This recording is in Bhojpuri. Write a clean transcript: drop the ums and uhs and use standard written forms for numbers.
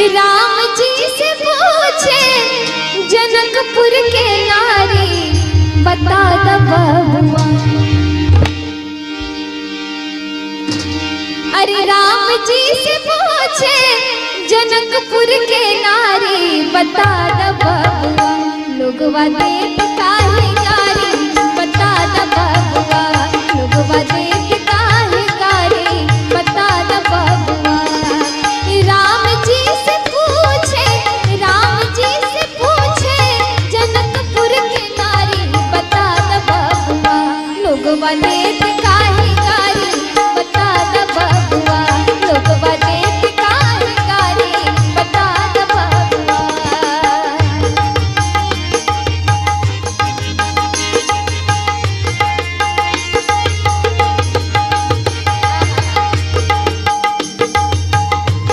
राम जी से पूछे जनकपुर के नारी, बता द बबुआ। अरे राम जी से पूछे जनकपुर के नारी, बता द बबुआ। लोगवा